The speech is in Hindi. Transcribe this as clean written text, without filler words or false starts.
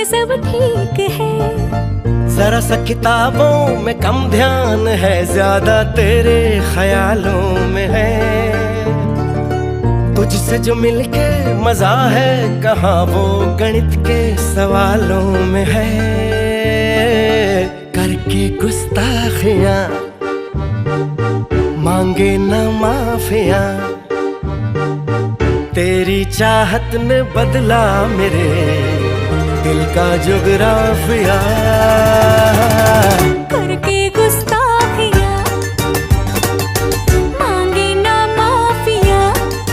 सब ठीक है। जरा सा किताबों में कम ध्यान है, ज्यादा तेरे ख्यालों में है। तुझसे जो मिलके मजा है, कहाँ वो गणित के सवालों में है। करके गुस्ताखियां मांगे न माफिया, तेरी चाहत ने बदला मेरे दिल का जुगराफिया।